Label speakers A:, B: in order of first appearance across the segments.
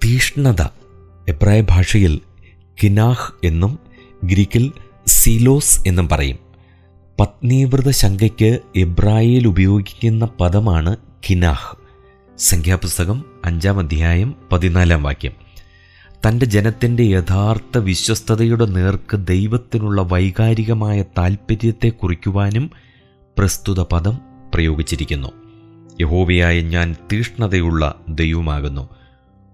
A: തീഷ്ണത എബ്രായ ഭാഷയിൽ കിനാഹ് എന്നും ഗ്രീക്കിൽ സീലോസ് എന്നും പറയും. പത്നീവ്രത ശങ്കയ്ക്ക് എബ്രായയിൽ ഉപയോഗിക്കുന്ന പദമാണ് കിനാഹ്. സംഖ്യാപുസ്തകം 5-ാം അധ്യായം 14-ാം വാക്യം. തൻ്റെ ജനത്തിൻ്റെ യഥാർത്ഥ വിശ്വസ്തതയുടെ നേർക്ക് ദൈവത്തിനുള്ള വൈകാരികമായ താൽപ്പര്യത്തെ കുറിക്കുവാനും പ്രസ്തുത പദം പ്രയോഗിച്ചിരിക്കുന്നു. യഹോവയായ ഞാൻ തീഷ്ണതയുള്ള ദൈവമാകുന്നു.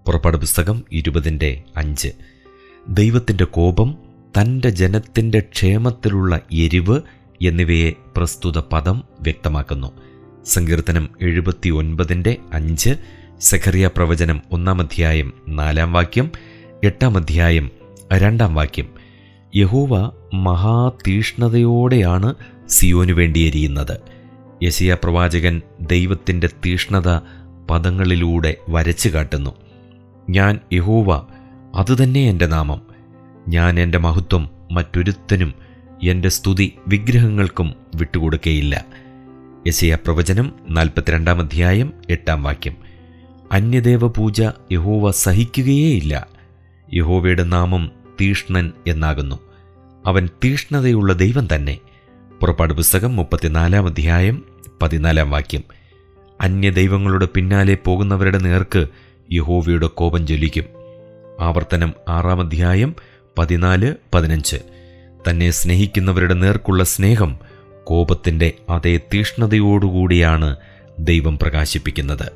A: പുറപ്പാട് പുസ്തകം 20:5. ദൈവത്തിൻ്റെ കോപം, തൻ്റെ ജനത്തിൻ്റെ ക്ഷേമത്തിലുള്ള എരിവ് എന്നിവയെ പ്രസ്തുത പദം വ്യക്തമാക്കുന്നു. സങ്കീർത്തനം 79:5, സെഖറിയ പ്രവചനം 1-ാം അധ്യായം 4-ാം വാക്യം, 8-ാം അധ്യായം 2-ാം വാക്യം. യഹോവ മഹാതീഷ്ണതയോടെയാണ് സിയോനു വേണ്ടി എരിയുന്നത്. യെശയ്യാ പ്രവാചകൻ ദൈവത്തിൻ്റെ തീഷ്ണത പദങ്ങളിലൂടെ വരച്ചു കാട്ടുന്നു. ഞാൻ യഹോവ, അതുതന്നെ എൻ്റെ നാമം. ഞാൻ എൻ്റെ മഹത്വം മറ്റൊരുത്തനും എൻ്റെ സ്തുതി വിഗ്രഹങ്ങൾക്കും വിട്ടുകൊടുക്കുകയില്ല. യെശയ്യാ പ്രവചനം 42-ാം അധ്യായം 8-ാം വാക്യം. അന്യദേവ പൂജ യഹോവ സഹിക്കുകയേയില്ല. യഹോവയുടെ നാമം തീഷ്ണൻ എന്നാകുന്നു. അവൻ തീഷ്ണതയുള്ള ദൈവം തന്നെ. പുറപ്പാട് പുസ്തകം 34-ാം അധ്യായം 14-ാം വാക്യം. അന്യദൈവങ്ങളുടെ പിന്നാലെ പോകുന്നവരുടെ നേർക്ക് യഹോവയുടെ കോപം ജ്വലിക്കും. ആവർത്തനം 6-ാം അധ്യായം 14-15. തന്നെ സ്നേഹിക്കുന്നവരുടെ നേർക്കുള്ള സ്നേഹം കോപത്തിൻ്റെ അതേ തീഷ്ണതയോടുകൂടിയാണ് ദൈവം പ്രകാശിപ്പിക്കുന്നത്.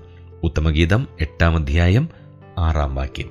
A: ഉത്തമഗീതം 8-ാം അധ്യായം 6-ാം വാക്യം.